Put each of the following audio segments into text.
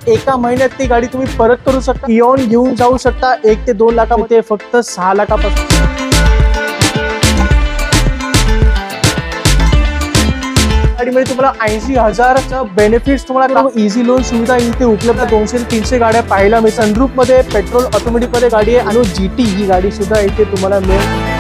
एका महिन्यात ती गाडी तुम्ही परत करू शकता, इओन घेऊन जाऊ शकता 1 ते 2 लाखामध्ये फक्त 6 लाखापासून। गाडीमध्ये तुम्हाला 80,000चा बेनिफिट्स तुम्हाला इझी लोन सुविधा इथे उपलब्ध 200 ते 300 गाड्या पाहायला मिळतात। सनरूफ मध्ये पेट्रोल ऑटोमॅटिक मध्ये गाडी आहे आणि जीटी ही गाडी सुद्धा इथे तुम्हाला मिळेल।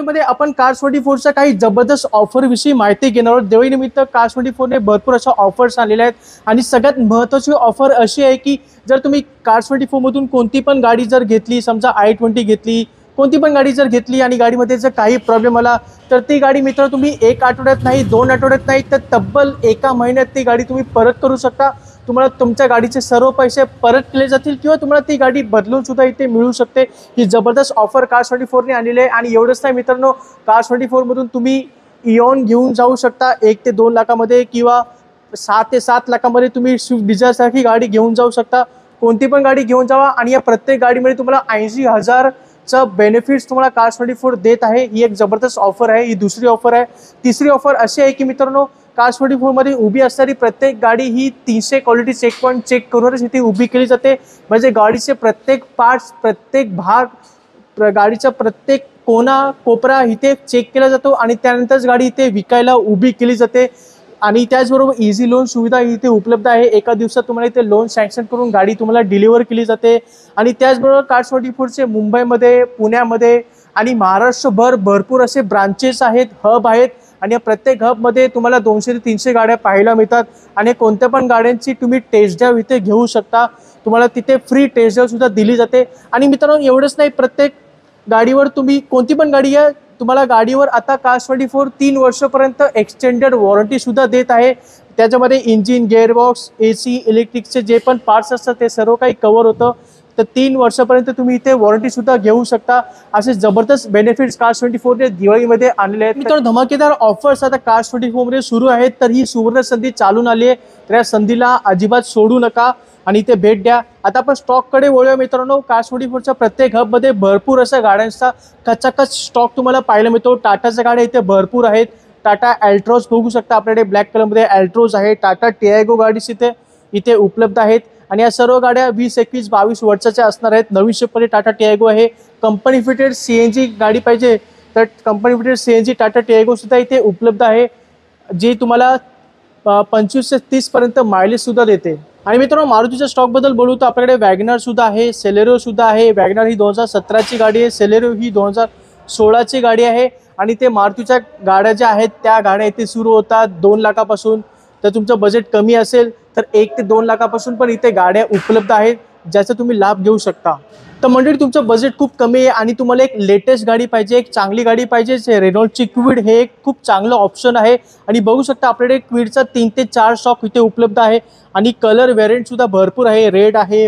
मध्ये आपण Cars24च्या काही जबरदस्त ऑफर विषयी माहिती घेणार आहोत। दिवाळीनिमित्त Cars24 ने भरपूर अशा ऑफर्स आणलेल्या आहेत आणि सगळ्यात महत्त्वाची ऑफर अशी आहे की जर तुम्ही Cars24 मधून कोणती पण गाडी जर घेतली, समजा i20 घेतली, कोणती पण गाडी जर घेतली आणि गाडीमध्ये जर काही प्रॉब्लेम आला तर ती गाडी मित्र तुम्ही 1 आठवड्यात नाही, 2 आठवड्यात नाही तर तब्बल एका महिन्यात ती गाडी तुम्ही परत करू शकता। तुम्हाला तुमच्या गाडीचे सर्व पैसे परत केले जातील किंवा तुम्हाला ती गाडी बदलून सुद्धा इथे मिळू शकते। ही जबरदस्त ऑफर Cars24 ने आणलेली आहे आणि एवढंच नाही मित्रांनो, Cars24 मधून तुम्ही इओन घेऊन जाऊ शकता 1 ते 2 लाखामध्ये किंवा 6 ते 7 लाखामध्ये तुम्ही स्विफ्ट डिझायर सारखी गाडी घेऊन जाऊ शकता। कोणती पण गाडी घेऊन जावा आणि या प्रत्येक गाडीमध्ये तुम्हाला 80,000चा बेनिफिट्स तुम्हाला Cars24 देत आहे। ही एक जबरदस्त ऑफर आहे। ही दुसरी ऑफर आहे। तिसरी ऑफर अशी आहे की मित्रांनो, Cars24 मध्ये उभी असणारी प्रत्येक गाडी ही 300 क्वालिटी चेक पॉइंट चेक करूनच इथे उभी केली जाते। म्हणजे गाडीचे प्रत्येक पार्ट्स, प्रत्येक भाग, गाडीचा प्रत्येक कोना कोपरा इथे चेक केला जातो आणि त्यानंतरच गाडी इथे विकायला उभी केली जाते। आणि त्याचबरोबर इझी लोन सुविधा इथे उपलब्ध आहे। एका दिवसात तुम्हाला इथे लोन सँक्शन करून गाडी तुम्हाला डिलिव्हर केली जाते। आणि त्याचबरोबर Cars24चे मुंबईमध्ये, पुण्यामध्ये आणि महाराष्ट्रभर भरपूर असे ब्रांचेस आहेत, हब आहेत आणि या प्रत्येक हबमध्ये तुम्हाला 200 ते 300 गाड्या पाहायला मिळतात आणि कोणत्या पण गाड्यांची तुम्ही टेस्ट ड्राइव्ह इथे घेऊ शकता। तुम्हाला तिथे फ्री टेस्ट ड्राइव्ह सुद्धा दिली जाते। आणि मित्रांनो एवढंच नाही, प्रत्येक गाडीवर तुम्ही कोणती पण गाडी आहे, तुम्हाला गाडीवर आता Cars24 3 वर्षापर्यंत एक्सटेंडेड वॉरंटी सुद्धा देत आहे। त्याच्यामध्ये इंजिन, गिअरबॉक्स, AC, इलेक्ट्रिकचे जे पण पार्ट्स असतात ते सर्व काही कव्हर होतं। तर 3 वर्षापर्यंत तुम्ही इथे वॉरंटी सुद्धा घेऊ शकता। असे जबरदस्त बेनिफिट्स Cars24 ने दिवाळीमध्ये आणलेले आहेत। मित्रांनो धमाकेदार ऑफर्स आता Cars24 मध्ये सुरू आहेत, तर ही सुवर्ण संधी चालून आली आहे। तर या संधीला अजिबात सोडू नका आणि इथे भेट द्या। आता आपण स्टॉककडे वळूया मित्रांनो। Cars24च्या प्रत्येक हबमध्ये भरपूर अशा गाड्यांचा खचाखच स्टॉक तुम्हाला पाहायला मिळतो। टाटाच्या गाड्या इथे भरपूर आहेत। टाटा अल्ट्रोज बघू शकता, आपल्याकडे ब्लॅक कलरमध्ये अल्ट्रोज आहे। टाटा टियागो गाडीस इथे उपलब्ध आहेत आणि या सर्व गाड्या 20, 21, 22 वर्षाच्या असणार आहेत। नवीन शेपमध्ये टाटा टियागो आहे। कंपनी फिटेड CNG गाडी पाहिजे तर company fitted CNG Tata Tiago सुद्धा इथे उपलब्ध आहे, जी तुम्हाला 25 ते 30 पर्यंत मायलेज सुद्धा देते। आणि मित्रांनो मारुतीच्या स्टॉक बद्दल बोलू तर आपल्याकडे वॅगनर सुद्धा आहे, सेलेरियो सुद्धा आहे। वॅगनर ही 2017ची गाडी आहे, सेलेरियो ही 2016ची गाडी आहे आणि ते मारुतीच्या गाड्या ज्या आहेत त्या गाड्या इथे सुरू होतात 2 लाखापासून। तर तुमचं बजेट कमी असेल तर 1 ते 2 लाखापासून पण इथे गाड्या उपलब्ध आहेत, ज्याचा तुम्ही लाभ घेऊ शकता। तर मंडळी तुमचं बजेट खूप कमी आहे आणि तुम्हाला एक लेटेस्ट गाडी पाहिजे, एक चांगली गाडी पाहिजे, रेनॉल्टची क्विड हे एक खूप चांगलं ऑप्शन आहे। आणि बघू शकता आपल्याकडे क्विडचा 3 ते 4 स्टॉक इथे उपलब्ध आहे आणि कलर व्हेरियंट सुद्धा भरपूर आहे। रेड आहे,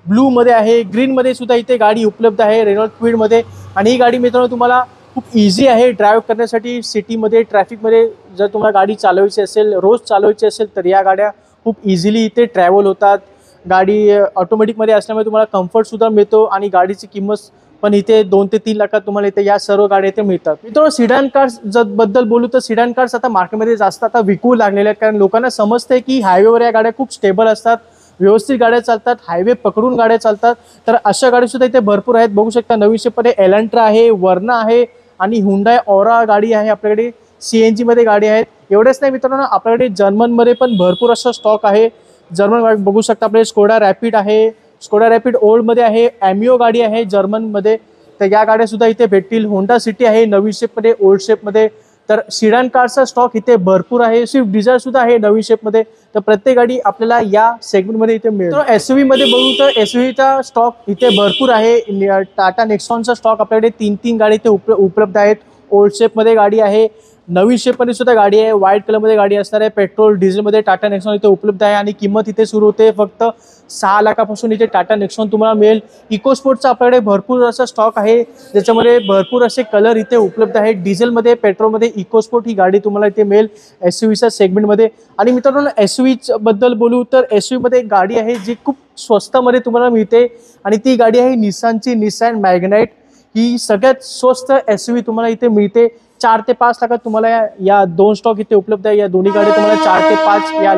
ब्लू मध्ये आहे, ग्रीन मध्ये सुद्धा इथे गाडी उपलब्ध आहे रेनॉल्ट क्विड मध्ये। आणि ही गाडी मित्रांनो तुम्हाला खूप इझी आहे ड्राईव्ह करण्यासाठी। सिटीमध्ये, ट्रॅफिकमध्ये जर तुम्हाला गाडी चालवायची असेल, रोज चालवायची असेल तर या गाड्या खूप इझिली इथे ट्रॅव्हल होतात। गाडी ऑटोमॅटिकमध्ये असल्यामुळे तुम्हाला कम्फर्ट सुद्धा मिळतो आणि गाडीची किंमत पण इथे 2 ते 3 लाखात तुम्हाला इथे या सर्व गाड्या इथे मिळतात। मित्रांनो सिडॅन कार्स बद्दल बोलू तर सिडॅन कार्स आता मार्केटमध्ये जास्त आता विकू लागलेल्या आहेत, कारण लोकांना समजते की हायवेवर या गाड्या खूप स्टेबल असतात, व्यवस्थित गाड्या चालतात, हायवे पकडून गाड्या चालतात। तर अशा गाड्या सुद्धा इथे भरपूर आहेत। बघू शकता नवीन शेपमध्ये एलांट्रा आहे, वर्ना आहे आणि हुंडाई ऑरा गाडी आहे। आपल्याकडे CNG मध्ये गाडी आहेत। एवढेच नाही मित्रांनो, आपल्याकडे जर्मनमध्ये पण भरपूर असा स्टॉक आहे। जर्मन बघू शकता आपल्याकडे स्कोडा रॅपिड आहे, स्कोडा रॅपिड ओल्डमध्ये आहे, ॲमिओ गाडी आहे जर्मनमध्ये, तर या गाड्या सुद्धा इथे भेटतील। होंडा सिटी आहे नवीन शेपमध्ये, ओल्ड शेपमध्ये। तर सिडॅन कारचा स्टॉक इथे भरपूर आहे। स्विफ्ट डिझायर सुद्धा आहे नवीन शेपमध्ये। तर प्रत्येक गाडी आपल्याला या सेगमेंटमध्ये इथे मिळेल। तर SUV मध्ये बघू तर SUVचा स्टॉक इथे भरपूर आहे। टाटा नेक्सॉनचा स्टॉक आपल्याकडे 3 गाडी इथे उपलब्ध आहेत। ओल्ड शेपमध्ये गाडी आहे, नवीन शेपमध्ये सुद्धा गाडी आहे, व्हाईट कलरमध्ये गाडी असणार आहे। पेट्रोल डिझेलमध्ये टाटा नेक्सॉन इथे उपलब्ध आहे आणि किंमत इथे सुरू होते फक्त 6 लाखापासून इथे टाटा नेक्सॉन तुम्हाला मिळेल। इकोस्पोर्टचा आपल्याकडे भरपूर असा स्टॉक आहे, ज्याच्यामध्ये भरपूर असे कलर इथे उपलब्ध आहेत। डिझेलमध्ये, पेट्रोलमध्ये इकोस्पोर्ट ही गाडी तुम्हाला इथे मिळेल SUVच्या सेगमेंटमध्ये। आणि मित्रांनो SUV बद्दल बोलू तर SUV मध्ये एक गाडी आहे जी खूप स्वस्तामध्ये तुम्हाला मिळते आणि ती गाडी आहे निसानची निसान मॅग्नाइट। ही सगळ्यात स्वस्त SUV तुम्हाला इथे मिळते. 4 ते 5 लाखात तुम्हाला या 2 स्टॉक इथे उपलब्ध आहे. या दोन्ही गाड्या तुम्हाला 4 ते 5 या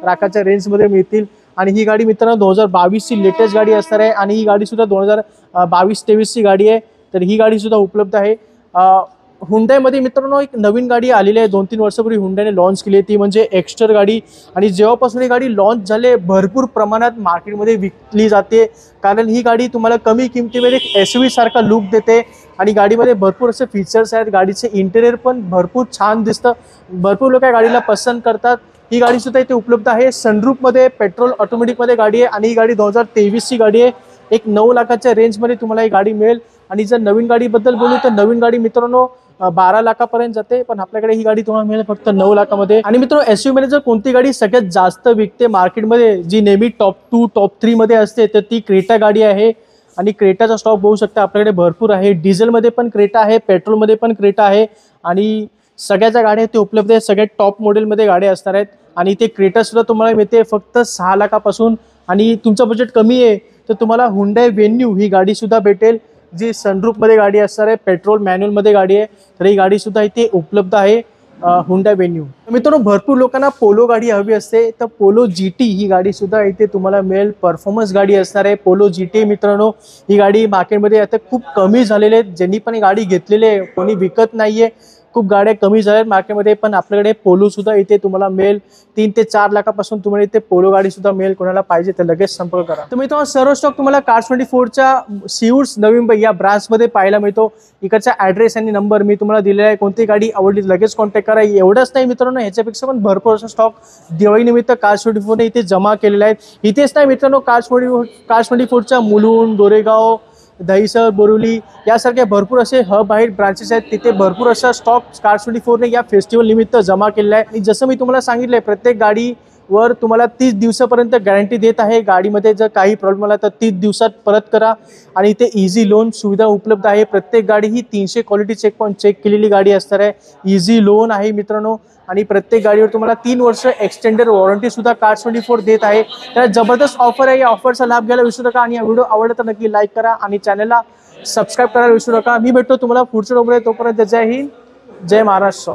लाखाच्या रेंजमध्ये मिळतील. आणि ही गाडी मित्रांनो 2022 ची लेटेस्ट गाडी असणार आहे आणि ही गाडी सुद्धा 2022-23 ची गाडी आहे. तर ही गाडी सुद्धा उपलब्ध आहे. हुंडाईमध्ये मित्रांनो एक नवीन गाडी आलेली आहे. 2-3 वर्षापूर्वी हुंडाईने लॉन्च केली, ती म्हणजे एक्स्टर गाडी. आणि जेव्हापासून ही गाडी लॉन्च झाली भरपूर प्रमाणात मार्केटमध्ये विकली जाते, कारण ही गाडी तुम्हाला कमी किमतीमध्ये SUV सारखा लुक देते आणि गाडीमध्ये भरपूर असे फीचर्स आहेत. गाडीचे इंटेरियर पण भरपूर छान दिसतं. भरपूर लोक या गाडीला पसंत करतात. ही गाडी सुद्धा इथे उपलब्ध आहे. सनरूफमध्ये पेट्रोल ऑटोमॅटिकमध्ये गाडी आहे आणि ही गाडी 2023 ची गाडी आहे. एक 9 लाखाच्या रेंजमध्ये तुम्हाला ही गाडी मिळेल. आणि जर नवीन गाडीबद्दल बोलू तर नवीन गाडी मित्रांनो 12 लाखापर्यंत जाते, पण आपल्याकडे ही गाडी तुम्हाला मिळेल फक्त 9 लाखामध्ये. आणि मित्रांनो SUV मध्ये जर कोणती गाडी सगळ्यात जास्त विकते मार्केटमध्ये, जी नेहमी टॉप 2 टॉप 3 मध्ये असते, तर ती क्रेटा गाडी आहे. आणि क्रेटाचा स्टॉक बघू शकता आपल्याकडे भरपूर आहे. डिझेलमध्ये पण क्रेटा आहे, पेट्रोलमध्ये पण क्रेटा आहे आणि सगळ्याच्या गाड्या ते उपलब्ध आहेत. सगळ्यात टॉप मॉडेलमध्ये गाड्या असणार आहेत. आणि ते क्रेटा सुद्धा तुम्हाला मिळते फक्त 6 लाखापासून. आणि तुमचं बजेट कमी आहे तर तुम्हाला हुंडाई वेन्यू ही गाडी सुद्धा भेटेल, जी सनरूफमध्ये गाडी असणार आहे, पेट्रोल मॅन्युअलमध्ये गाडी आहे. तर ही गाडी सुद्धा इथे उपलब्ध आहे, हुंडाई वेन्यू. मित्रांनो भरपूर लोकांना पोलो गाडी हवी असते, तर पोलो GT ही गाडी सुद्धा इथे तुम्हाला मिळेल. परफॉर्मन्स गाडी असणार आहे पोलो GT. मित्रांनो ही गाडी मार्केटमध्ये आता खूप कमी झालेली आहे. ज्यांनी पण ही गाडी घेतलेली आहे, कोणी विकत नाहीये. खूप गाड्या कमी झाल्या मार्केटमध्ये, पण आपल्याकडे पोलो सुद्धा इथे तुम्हाला मिळेल. 3 ते 4 लाखापासून तुम्हाला इथे पोलो गाडी सुद्धा मिळेल. कोणाला पाहिजे तर लगेच संपर्क करा. तर मित्रांनो सर्व स्टॉक तुम्हाला Cars24च्या सिऊर्स नवी मुंबई या ब्रांचमध्ये पाहायला मिळतो. इकडचा ॲड्रेस आणि नंबर मी तुम्हाला दिलेला आहे. कोणती गाडी आवडली लगेच कॉन्टॅक्ट करा. एवढंच नाही मित्रांनो, ह्याच्यापेक्षा पण भरपूर असा स्टॉक दिवाळीनिमित्त Cars24ने इथे जमा केलेला आहे. इथेच नाही मित्रांनो, Cars24च्या मुलुंड, गोरेगाव, दहिसर, बोरिवली यासारख्या भरपूर असे हब आहेत, ब्रांचेस आहेत. तिथे भरपूर असा स्टॉक Cars24ने या फेस्टिवल निमित्त जमा केलेला आहे. आणि जसं मी तुम्हाला सांगितलंय, प्रत्येक गाडीवर तुम्हाला 30 दिवसापर्यंत गॅरंटी देत आहे. गाडीमध्ये जर काही प्रॉब्लेम आला तर 30 दिवसात परत करा. आणि इथे इझी लोन सुविधा उपलब्ध आहे. प्रत्येक गाडी ही 300 क्वालिटी चेक केलेली गाडी असणार आहे. इझी लोन आहे मित्रांनो. आणि प्रत्येक गाडीवर तुम्हाला 3 वर्ष एक्सटेंडेड वॉरंटी सुद्धा Cars24 देत आहे. तर जबरदस्त ऑफर आहे. या ऑफरचा लाभ घ्यायला विसरू नका. आणि हा व्हिडिओ आवडला तर नक्की लाईक करा आणि चॅनलला सबस्क्राईब करायला विसरू नका. मी भेटतो तुम्हाला पुढच्या व्हिडिओमध्ये. तोपर्यंत जय हिंद, जय महाराष्ट्र.